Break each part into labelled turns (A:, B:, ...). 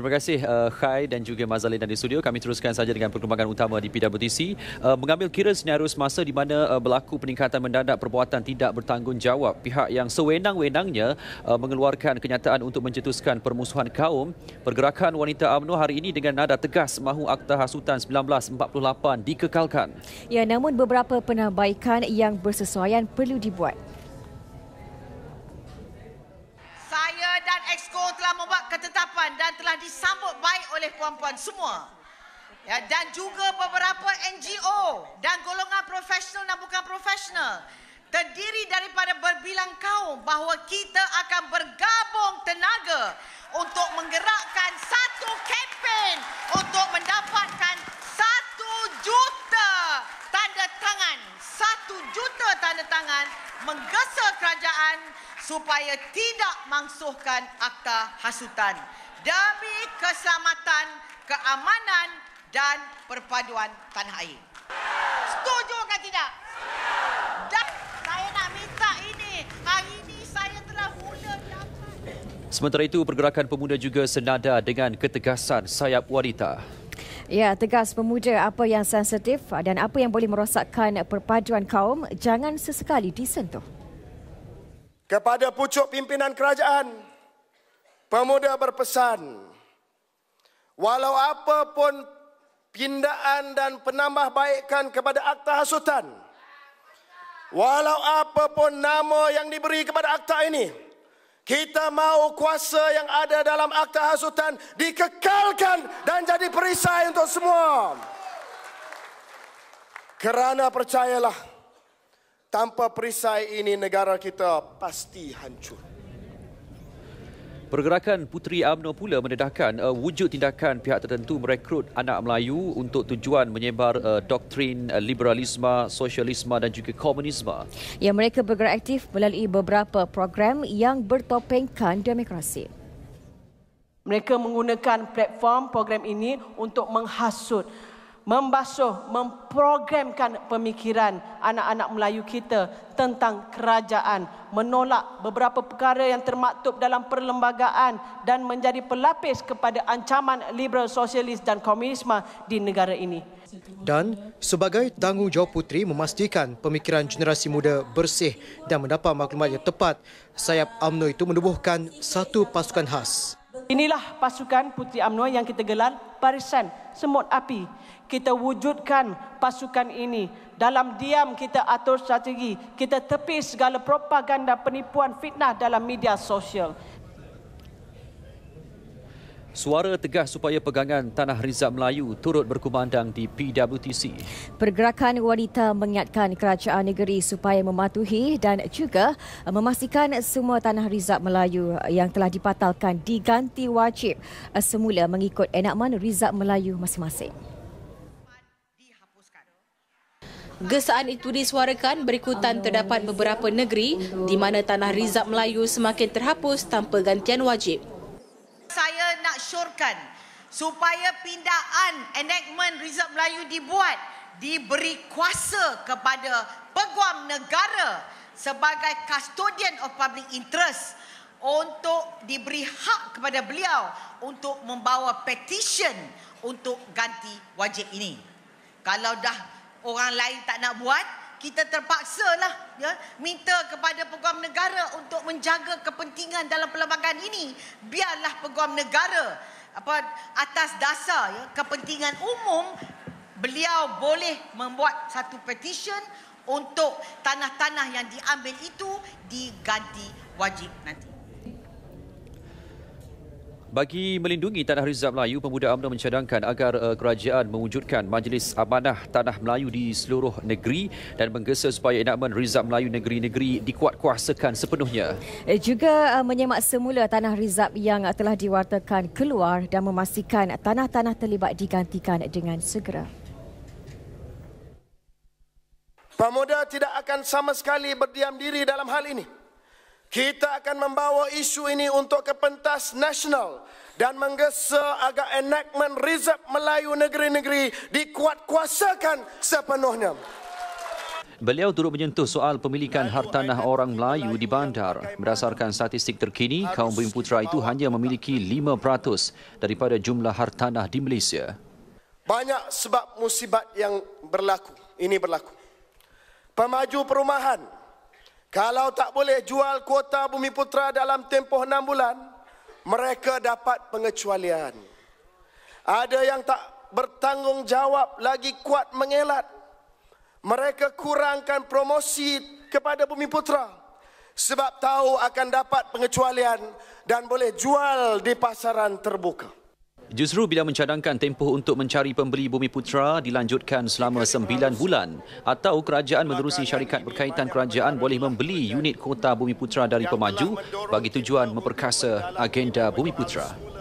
A: Terima kasih Khai dan juga Mazalin dari studio. Kami teruskan saja dengan perkembangan utama di PWTC. Mengambil kira senario semasa di mana berlaku peningkatan mendadak perbuatan tidak bertanggungjawab, pihak yang sewenang-wenangnya mengeluarkan kenyataan untuk mencetuskan permusuhan kaum. Pergerakan Wanita UMNO hari ini dengan nada tegas mahu Akta Hasutan 1948 dikekalkan.
B: Ya, namun beberapa penambaikan yang bersesuaian perlu dibuat.
C: Saya dan Exco telah membuat ketetapan dan telah disambut baik oleh puan-puan semua. Ya, dan juga beberapa NGO dan golongan profesional dan bukan profesional. Terdiri daripada berbilang kaum bahawa kita akan bergabung tenaga untuk menggerakkan satu kempen untuk mendapatkan 1 juta tanda tangan. 1 juta tanda tangan menggesa kerajaan supaya tidak mangsuhkan Akta Hasutan demi keselamatan, keamanan dan perpaduan tanah air. Setuju atau tidak? Dan saya nak minta ini. Hari ini saya telah mula dapat.
A: Sementara itu, pergerakan pemuda juga senada dengan ketegasan sayap wanita.
B: Ya, tegas pemuda, apa yang sensitif dan apa yang boleh merosakkan perpaduan kaum jangan sesekali disentuh.
D: Kepada pucuk pimpinan kerajaan, pemuda berpesan, walau apapun pindaan dan penambahbaikan kepada Akta Hasutan, walau apapun nama yang diberi kepada akta ini, kita mahu kuasa yang ada dalam Akta Hasutan dikekalkan dan jadi perisai untuk semua. Kerana percayalah, tanpa perisai ini negara kita pasti hancur.
A: Pergerakan Puteri UMNO pula mendedahkan wujud tindakan pihak tertentu merekrut anak Melayu untuk tujuan menyebar doktrin liberalisme, sosialisme dan juga komunisme.
B: Ya, mereka bergerak aktif melalui beberapa program yang bertopengkan demokrasi.
E: Mereka menggunakan platform program ini untuk menghasut, membasuh, memprogramkan pemikiran anak-anak Melayu kita tentang kerajaan, menolak beberapa perkara yang termaktub dalam perlembagaan dan menjadi pelapis kepada ancaman liberal, sosialis dan komunisme di negara ini.
F: Dan sebagai tanggungjawab Puteri memastikan pemikiran generasi muda bersih dan mendapat maklumat yang tepat, sayap UMNO itu menubuhkan satu pasukan khas.
E: Inilah pasukan Puteri UMNO yang kita gelar Barisan Semut Api. Kita wujudkan pasukan ini. Dalam diam kita atur strategi. Kita tepis segala propaganda, penipuan, fitnah dalam media sosial.
A: Suara tegas supaya pegangan Tanah Rizab Melayu turut berkumandang di PWTC.
B: Pergerakan wanita mengingatkan kerajaan negeri supaya mematuhi dan juga memastikan semua Tanah Rizab Melayu yang telah dibatalkan diganti wajib semula mengikut enakmen Rizab Melayu masing-masing.
G: Gesaan itu disuarakan berikutan terdapat beberapa negeri di mana Tanah Rizab Melayu semakin terhapus tanpa gantian wajib.
C: Saya nak syorkan supaya pindaan enactment Rizab Melayu dibuat, diberi kuasa kepada Peguam Negara sebagai custodian of public interest untuk diberi hak kepada beliau untuk membawa petition untuk ganti wajib ini. Kalau dah orang lain tak nak buat, kita terpaksalah ya, minta kepada Peguam Negara untuk menjaga kepentingan dalam perlembagaan ini. Biarlah Peguam Negara atas dasar ya, kepentingan umum, beliau boleh membuat satu petition untuk tanah-tanah yang diambil itu diganti wajib nanti.
A: Bagi melindungi Tanah Rizab Melayu, pemuda UMNO mencadangkan agar kerajaan mewujudkan Majlis Amanah Tanah Melayu di seluruh negeri dan menggesa supaya enakmen Rizab Melayu negeri-negeri dikuatkuasakan sepenuhnya.
B: Juga menyemak semula Tanah Rizab yang telah diwartakan keluar dan memastikan tanah-tanah terlibat digantikan dengan segera.
D: Pemuda tidak akan sama sekali berdiam diri dalam hal ini. Kita akan membawa isu ini untuk ke pentas nasional dan menggesa agar enactment Rizab Melayu negeri-negeri dikuatkuasakan sepenuhnya.
A: Beliau turut menyentuh soal pemilikan hartanah orang Melayu di bandar. Berdasarkan statistik terkini, kaum Bumiputera itu hanya memiliki 5% daripada jumlah hartanah di Malaysia.
D: Banyak sebab musibat yang berlaku. Ini berlaku. Pemaju perumahan, kalau tak boleh jual kuota Bumiputera dalam tempoh 6 bulan, mereka dapat pengecualian. Ada yang tak bertanggungjawab lagi kuat mengelat. Mereka kurangkan promosi kepada Bumiputera sebab tahu akan dapat pengecualian dan boleh jual di pasaran terbuka.
A: Justru bila mencadangkan tempoh untuk mencari pembeli Bumiputera dilanjutkan selama 9 bulan atau kerajaan menerusi syarikat berkaitan kerajaan boleh membeli unit kuota Bumiputera dari pemaju bagi tujuan memperkasa agenda Bumiputera.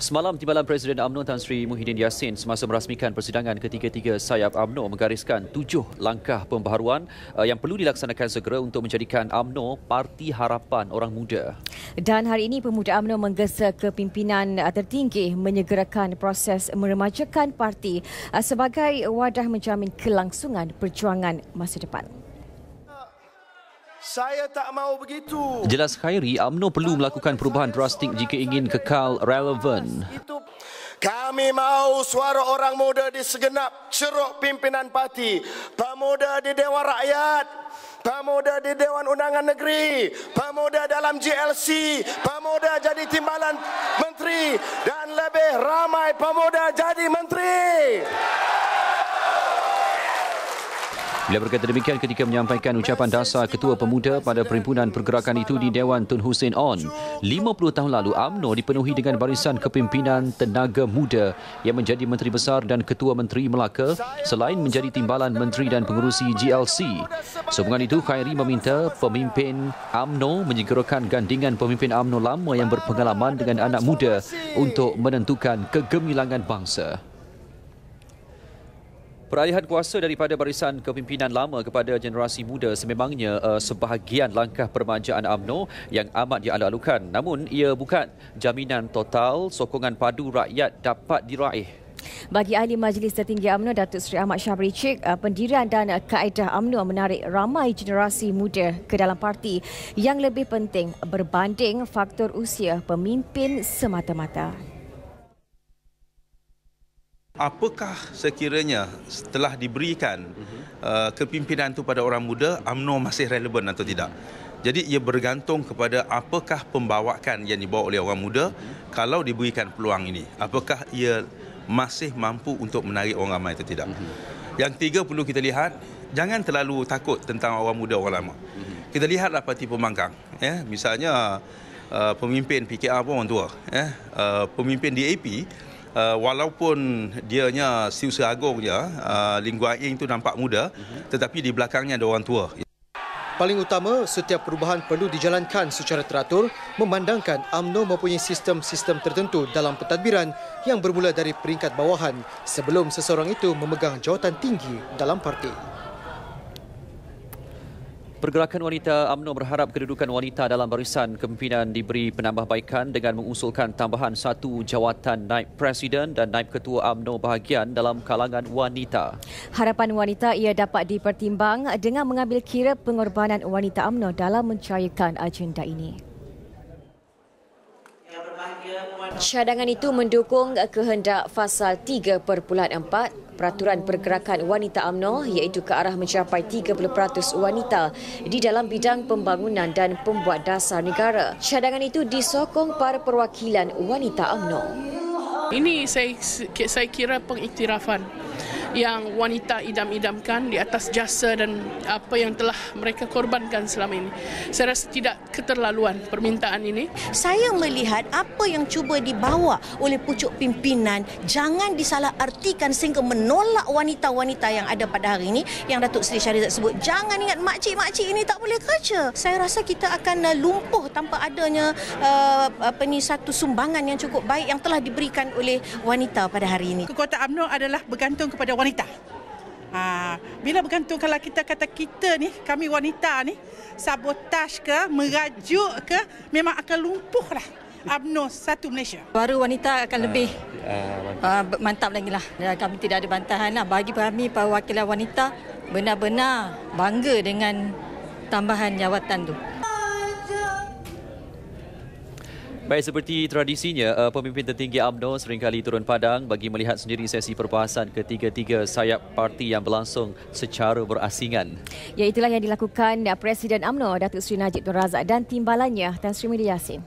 A: Semalam, Timbalan Presiden UMNO Tan Sri Muhyiddin Yassin semasa merasmikan persidangan ketiga-tiga sayap UMNO menggariskan 7 langkah pembaharuan yang perlu dilaksanakan segera untuk menjadikan UMNO Parti Harapan Orang Muda.
B: Dan hari ini pemuda UMNO menggesa ke pimpinan tertinggi menyegerakan proses meremajakan parti sebagai wadah menjamin kelangsungan perjuangan masa depan.
D: Saya tak mahu begitu.
A: Jelas Khairi, UMNO perlu melakukan perubahan drastik jika ingin kekal relevan.
D: Kami mahu suara orang muda di segenap ceruk pimpinan parti, pemuda di Dewan Rakyat, pemuda di Dewan Undangan Negeri, pemuda dalam GLC, pemuda jadi timbalan menteri dan lebih ramai pemuda jadi menteri.
A: Beliau berkata demikian ketika menyampaikan ucapan dasar Ketua Pemuda pada perhimpunan pergerakan itu di Dewan Tun Hussein On. 50 tahun lalu, UMNO dipenuhi dengan barisan kepimpinan tenaga muda yang menjadi Menteri Besar dan Ketua Menteri Melaka selain menjadi timbalan menteri dan pengurusi GLC. Sehubungan itu, Khairi meminta pemimpin UMNO menyegerakan gandingan pemimpin UMNO lama yang berpengalaman dengan anak muda untuk menentukan kegemilangan bangsa. Peralihan kuasa daripada barisan kepimpinan lama kepada generasi muda sememangnya sebahagian langkah permajaan UMNO yang amat dialu-alukan. Namun, ia bukan jaminan total sokongan padu rakyat dapat diraih.
B: Bagi Ahli Majlis Tertinggi UMNO Datuk Seri Ahmad Syabri Cik, pendirian dan kaedah UMNO menarik ramai generasi muda ke dalam parti yang lebih penting berbanding faktor usia pemimpin semata-mata.
H: Apakah sekiranya setelah diberikan kepimpinan itu pada orang muda, UMNO masih relevan atau tidak? Jadi ia bergantung kepada apakah pembawaan yang dibawa oleh orang muda kalau diberikan peluang ini. Apakah ia masih mampu untuk menarik orang ramai atau tidak? Yang tiga perlu kita lihat, jangan terlalu takut tentang orang muda, orang lama. Kita lihatlah parti pembangkang. Misalnya pemimpin PKR pun orang tua. Pemimpin DAP, walaupun dianya Siusa Agong je, Lim Guan Eng tu nampak muda, tetapi di belakangnya ada orang tua.
F: Paling utama, setiap perubahan perlu dijalankan secara teratur memandangkan UMNO mempunyai sistem-sistem tertentu dalam pentadbiran yang bermula dari peringkat bawahan sebelum seseorang itu memegang jawatan tinggi dalam parti.
A: Pergerakan wanita UMNO berharap kedudukan wanita dalam barisan kepimpinan diberi penambahbaikan dengan mengusulkan tambahan 1 jawatan Naib Presiden dan Naib Ketua UMNO bahagian dalam kalangan wanita. Harapan wanita ia dapat dipertimbang dengan mengambil kira pengorbanan wanita UMNO dalam mencairkan agenda ini. Cadangan itu mendukung kehendak Fasal 3.4 Peraturan Pergerakan Wanita UMNO iaitu ke arah mencapai 30% wanita di dalam bidang pembangunan dan pembuat dasar negara. Cadangan itu disokong para perwakilan wanita UMNO.
I: Ini saya kira pengiktirafan yang wanita idam-idamkan di atas jasa dan apa yang telah mereka korbankan selama ini. Saya rasa tidak keterlaluan permintaan ini.
J: Saya melihat apa yang cuba dibawa oleh pucuk pimpinan jangan disalahartikan sehingga menolak wanita-wanita yang ada pada hari ini. Yang Datuk Seri Syahrizat sebut, jangan ingat makcik-makcik ini tak boleh kerja. Saya rasa kita akan lumpuh tanpa adanya satu sumbangan yang cukup baik yang telah diberikan oleh wanita pada hari ini.
K: Kekuatan UMNO adalah bergantung kepada wanita. Bila bergantung, kalau kita kata kita ni, kami wanita ni, sabotaj ke, merajuk ke, memang akan lumpuh lah UMNO satu Malaysia.
J: Baru wanita akan lebih
L: Mantap lagi lah. Kami tidak ada bantahan lah. Bagi kami perwakilan wanita benar-benar bangga dengan tambahan jawatan tu.
A: Baik, seperti tradisinya, pemimpin tertinggi UMNO seringkali turun padang bagi melihat sendiri sesi perbahasan ketiga-tiga sayap parti yang berlangsung secara berasingan.
B: Ya, itulah yang dilakukan Presiden UMNO Datuk Seri Najib Tun Razak dan timbalannya Tan Sri Muhyiddin Yassin.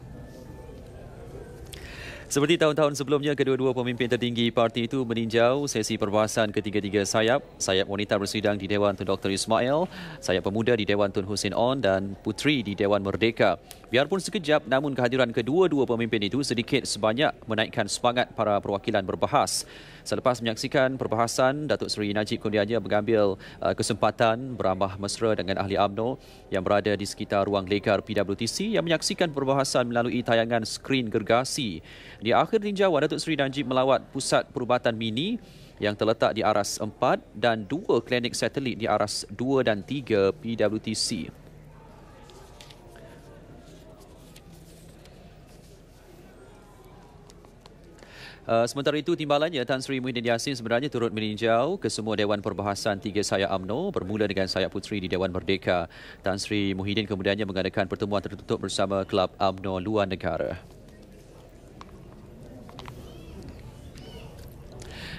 A: Seperti tahun-tahun sebelumnya, kedua-dua pemimpin tertinggi parti itu meninjau sesi perbahasan ketiga-tiga sayap. Sayap wanita bersidang di Dewan Tun Dr. Ismail, sayap pemuda di Dewan Tun Husin On dan puteri di Dewan Merdeka. Biarpun sekejap, namun kehadiran kedua-dua pemimpin itu sedikit sebanyak menaikkan semangat para perwakilan berbahas. Selepas menyaksikan perbahasan, Datuk Seri Najib kemudiannya mengambil kesempatan beramah mesra dengan ahli UMNO yang berada di sekitar ruang lekar PWTC yang menyaksikan perbahasan melalui tayangan skrin gergasi. Di akhir tinjauan, Datuk Seri Najib melawat pusat perubatan mini yang terletak di aras 4 dan 2 klinik satelit di aras 2 dan 3 PWTC. Sementara itu, timbalannya Tan Sri Muhyiddin Yassin sebenarnya turut meninjau kesemua Dewan Perbahasan tiga sayap UMNO bermula dengan sayap puteri di Dewan Merdeka. Tan Sri Muhyiddin kemudiannya mengadakan pertemuan tertutup bersama Kelab UMNO luar negara.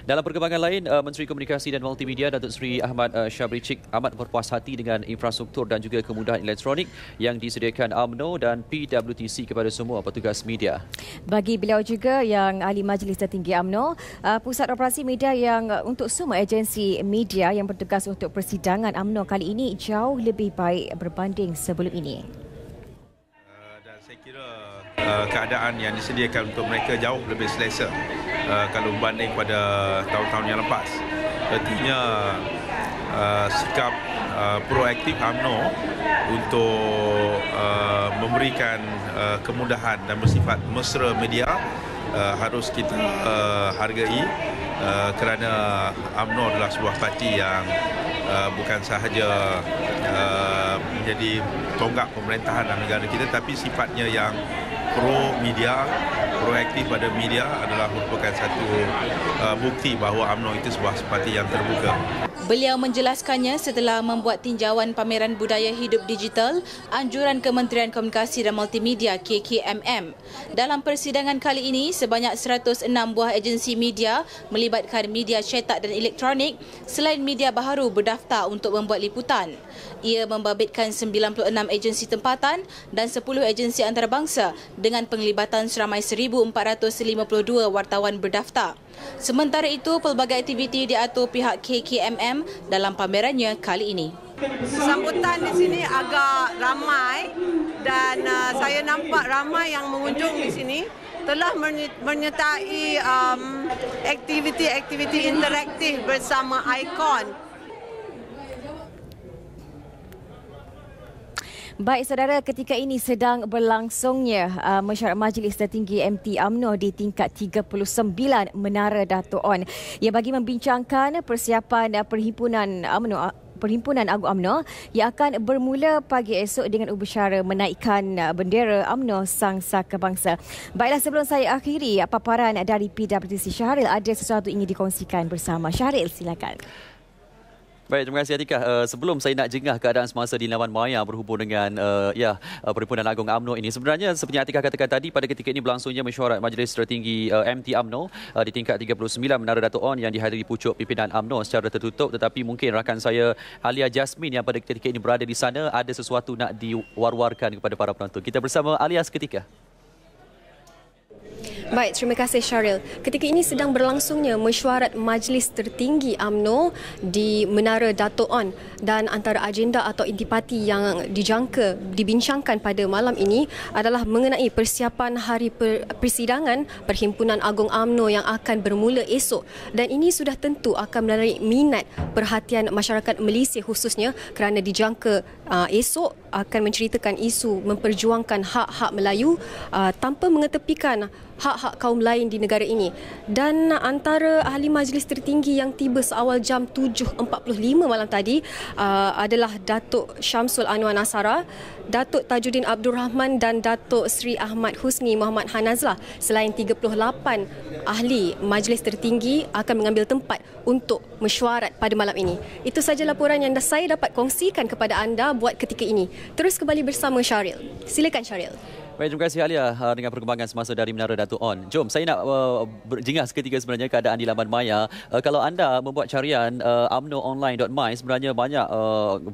A: Dalam perkembangan lain, Menteri Komunikasi dan Multimedia Datuk Seri Ahmad Syabri Cik amat berpuas hati dengan infrastruktur dan juga kemudahan elektronik yang disediakan UMNO dan PWTC kepada semua petugas media.
B: Bagi beliau juga yang Ahli Majlis Tertinggi UMNO, pusat operasi media yang untuk semua agensi media yang bertugas untuk persidangan UMNO kali ini jauh lebih baik berbanding sebelum ini.
H: Dan saya kira keadaan yang disediakan untuk mereka jauh lebih selesa kalau berbanding pada tahun-tahun yang lepas. Artinya sikap proaktif UMNO untuk memberikan kemudahan dan bersifat mesra media harus kita hargai kerana UMNO adalah sebuah parti yang bukan sahaja menjadi tonggak pemerintahan dalam negara kita, tapi sifatnya yang pro-media, proaktif pada media adalah merupakan satu bukti bahawa UMNO itu sebuah parti yang terbuka.
G: Beliau menjelaskannya setelah membuat tinjauan pameran budaya hidup digital anjuran Kementerian Komunikasi dan Multimedia KKMM. Dalam persidangan kali ini, sebanyak 106 buah agensi media melibatkan media cetak dan elektronik selain media baharu berdaftar untuk membuat liputan. Ia membabitkan 96 agensi tempatan dan 10 agensi antarabangsa dengan penglibatan seramai 1,452 wartawan berdaftar. Sementara itu, pelbagai aktiviti diatur pihak KKMM dalam pamerannya kali ini.
E: Sambutan di sini agak ramai dan saya nampak ramai yang mengunjung di sini telah menyertai aktiviti-aktiviti interaktif bersama ikon.
B: Baik saudara, ketika ini sedang berlangsungnya mesyuarat Majlis Tertinggi MT UMNO di tingkat 39 Menara Dato' On. Ia bagi membincangkan persiapan Perhimpunan Agung UMNO yang akan bermula pagi esok dengan upacara menaikkan bendera UMNO Sang Saka Bangsa. Baiklah, sebelum saya akhiri paparan dari PWTC, Syahril ada sesuatu ingin dikongsikan bersama. Syahril, silakan.
A: Baik, terima kasih Atikah. Sebelum saya nak jengah keadaan semasa di lawan maya berhubung dengan Perhimpunan Agung UMNO ini, sebenarnya seperti Atikah katakan tadi, pada ketika ini berlangsungnya mesyuarat Majlis Tertinggi MT UMNO di tingkat 39 Menara Dato' On yang dihadiri pucuk pimpinan UMNO secara tertutup, tetapi mungkin rakan saya Alia Jasmine yang pada ketika ini berada di sana ada sesuatu nak diwar-warkan kepada para penonton. Kita bersama Alia seketika.
M: Baik, terima kasih Syahril. Ketika ini sedang berlangsungnya mesyuarat Majlis Tertinggi UMNO di Menara Dato' On dan antara agenda atau intipati yang dibincangkan pada malam ini adalah mengenai persiapan hari persidangan Perhimpunan Agung UMNO yang akan bermula esok, dan ini sudah tentu akan menarik minat perhatian masyarakat Malaysia khususnya kerana dijangka esok akan menceritakan isu memperjuangkan hak-hak Melayu tanpa mengetepikan hak-hak kaum lain di negara ini. Dan antara ahli majlis tertinggi yang tiba seawal jam 7.45 malam tadi adalah Datuk Syamsul Anwar Nasara, Datuk Tajuddin Abdul Rahman dan Datuk Sri Ahmad Husni Muhammad Hanazlah. Selain 38 ahli majlis tertinggi akan mengambil tempat untuk mesyuarat pada malam ini. Itu sahaja laporan yang saya dapat kongsikan kepada anda buat ketika ini. Terus kembali bersama Syaril. Silakan Syaril.
A: Baik, terima kasih Alia dengan perkembangan semasa dari Menara Dato' On. Jom, saya nak berjingah seketika sebenarnya keadaan di laman maya. Kalau anda membuat carian umnoonline.my, sebenarnya banyak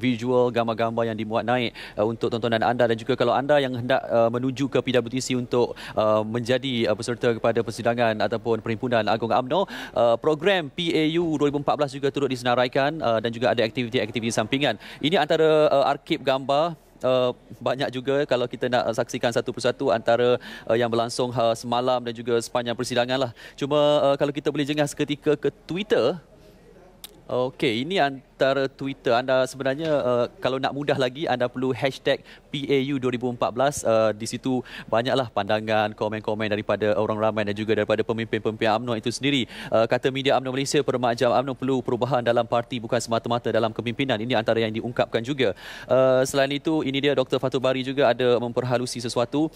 A: visual, gambar-gambar yang dimuat naik untuk tontonan anda. Dan juga kalau anda yang hendak menuju ke PWTC untuk menjadi peserta kepada persidangan ataupun Perhimpunan Agung UMNO, program PAU 2014 juga turut disenaraikan dan juga ada aktiviti-aktiviti sampingan. Ini antara arkib gambar. Banyak juga kalau kita nak saksikan satu persatu antara yang berlangsung semalam dan juga sepanjang persidangan lah. Cuma kalau kita boleh jengah seketika ke Twitter. Okey, ini antara Twitter. Anda sebenarnya kalau nak mudah lagi, anda perlu hashtag PAU 2014. Di situ banyaklah pandangan, komen-komen daripada orang ramai dan juga daripada pemimpin-pemimpin UMNO itu sendiri. Kata media UMNO Malaysia, peremajam UMNO perlu perubahan dalam parti bukan semata-mata dalam kepimpinan. Ini antara yang diungkapkan juga. Selain itu, ini dia Dr. Fatul Bari juga ada memperhalusi sesuatu.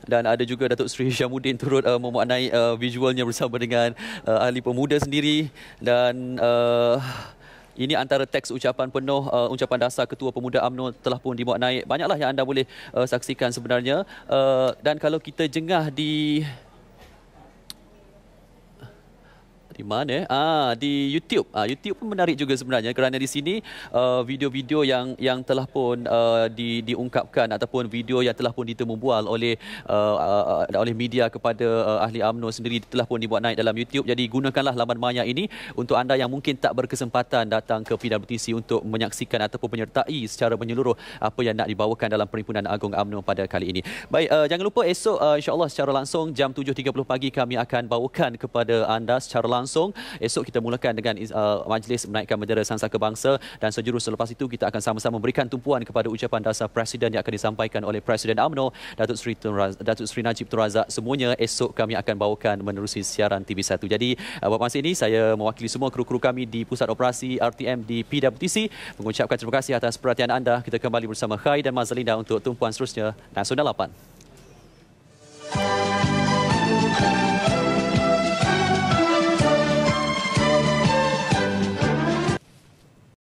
A: Dan ada juga Datuk Seri Syamuddin turut memuat naik visualnya bersama dengan ahli pemuda sendiri. Dan ini antara teks ucapan penuh, ucapan dasar Ketua Pemuda UMNO telah pun dimuat naik. Banyaklah yang anda boleh saksikan sebenarnya. Dan kalau kita jengah di mana? Di YouTube. YouTube pun menarik juga sebenarnya kerana di sini video-video yang telah pun diungkapkan ataupun video yang telah pun ditemubual oleh media kepada ahli UMNO sendiri telah pun dibuat naik dalam YouTube. Jadi gunakanlah laman maya ini untuk anda yang mungkin tak berkesempatan datang ke PWTC untuk menyaksikan ataupun menyertai secara menyeluruh apa yang nak dibawakan dalam Perhimpunan Agung UMNO pada kali ini. Baik, jangan lupa esok insya-Allah secara langsung jam 7.30 pagi kami akan bawakan kepada anda secara langsung. Esok kita mulakan dengan majlis menaikkan bendera Sangsaka Bangsa dan sejurus selepas itu kita akan sama-sama memberikan tumpuan kepada ucapan dasar Presiden yang akan disampaikan oleh Presiden UMNO Datuk Seri Najib Tun Razak. Semuanya esok kami akan bawakan menerusi siaran TV1. Jadi buat masa ini saya mewakili semua kru-kru kami di Pusat Operasi RTM di PWTC mengucapkan terima kasih atas perhatian anda. Kita kembali bersama Khai dan Mazalinda untuk tumpuan seterusnya Nasional 8.